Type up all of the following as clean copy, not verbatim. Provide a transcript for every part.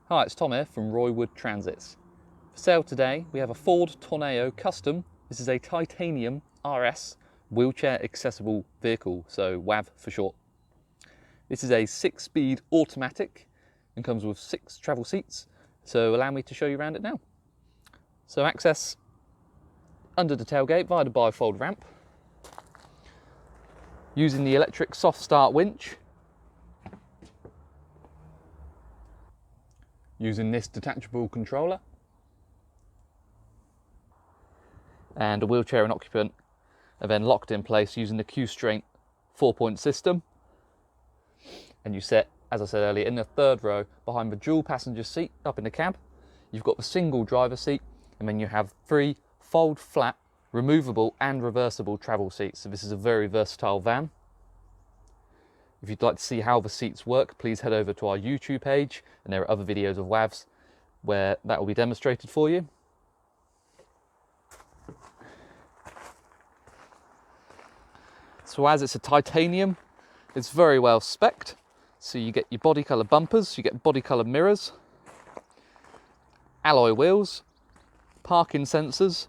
Hi, it's Tom here from Roywood Transits. For sale today, we have a Ford Tourneo Custom. This is a titanium RS wheelchair accessible vehicle, so WAV for short. This is a 6-speed automatic and comes with 6 travel seats. So allow me to show you around it now. So access under the tailgate via the EasyFold Ramp. Using the electric soft start winch. Using this detachable controller. And a wheelchair and occupant are then locked in place using the QSTRAINT 4-point system. And you sit, as I said earlier, in the third row behind the dual passenger seat up in the cab. You've got the single driver seat, and then you have 3 fold flat, removable and reversible travel seats. So this is a very versatile van. If you'd like to see how the seats work, please head over to our YouTube page, and there are other videos of WAVs where that will be demonstrated for you. So as it's a titanium, it's very well spec'd. So you get your body colour bumpers, you get body colour mirrors, alloy wheels, parking sensors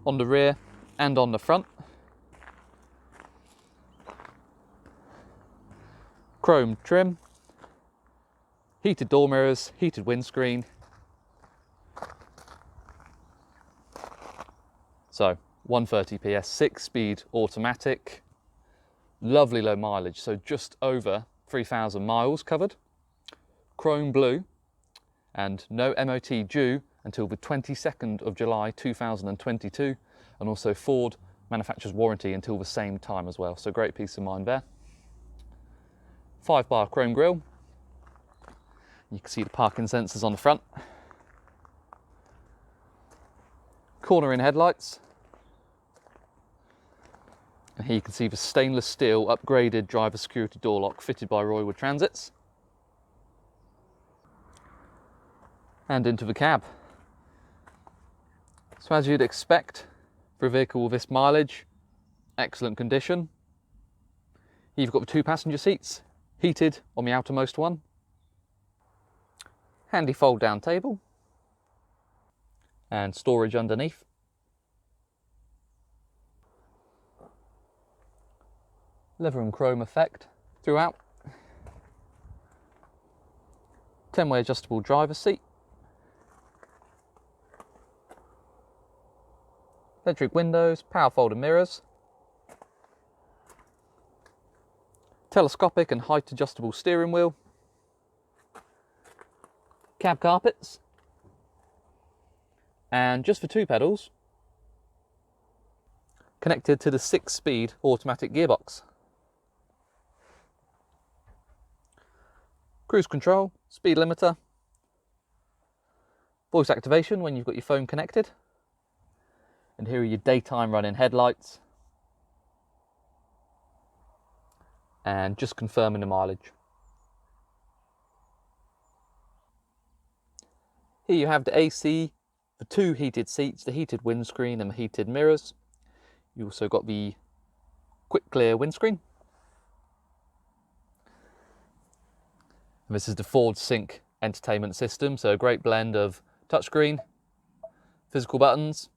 on the rear and on the front, chrome trim, heated door mirrors, heated windscreen. So 130 PS, 6-speed automatic, lovely low mileage, so just over 3,000 miles covered, chrome blue, and no MOT due until the 22nd of July 2022, and also Ford manufacturer's warranty until the same time as well, so great peace of mind there. 5-bar chrome grille. You can see the parking sensors on the front. Cornering headlights. And here you can see the stainless steel upgraded driver security door lock fitted by Roywood Transits. And into the cab. So as you'd expect for a vehicle with this mileage, excellent condition. You've got the 2 passenger seats, heated on the outermost one. Handy fold down table. And storage underneath. Leather and chrome effect throughout. 10-way adjustable driver's seat. Electric windows, power folding mirrors. Telescopic and height adjustable steering wheel. Cab carpets. And just for 2 pedals, connected to the 6-speed automatic gearbox. Cruise control, speed limiter, voice activation when you've got your phone connected, and here are your daytime running headlights, and just confirming the mileage. Here you have the AC, the 2 heated seats, the heated windscreen and the heated mirrors. You also got the quick clear windscreen. And this is the Ford Sync entertainment system, so a great blend of touchscreen, physical buttons,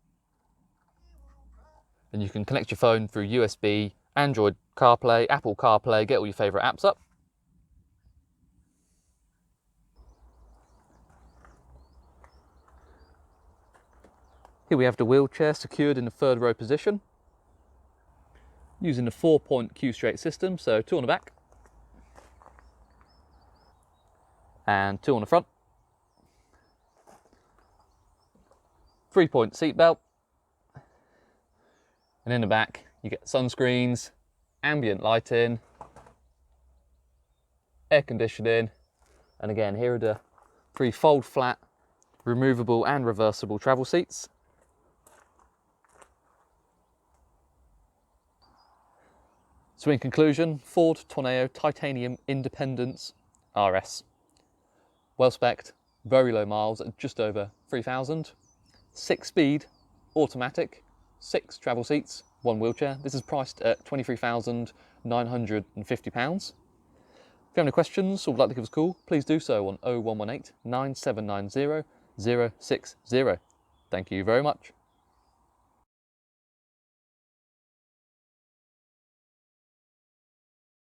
and you can connect your phone through USB, Android CarPlay, Apple CarPlay, get all your favourite apps up. Here we have the wheelchair secured in the 3rd row position, using the 4-point QSTRAINT system, so 2 on the back, and 2 on the front. 3-point seatbelt. And in the back, you get sunscreens, ambient lighting, air conditioning, and again, here are the 3 fold flat, removable and reversible travel seats. So in conclusion, Ford Tourneo Titanium Independence RS. Well spec'd, very low miles at just over 3,000. 6-speed, automatic, 6 travel seats, 1 wheelchair. This is priced at £23,950. If you have any questions or would like to give us a call, please do so on 0118 9790 060. Thank you very much.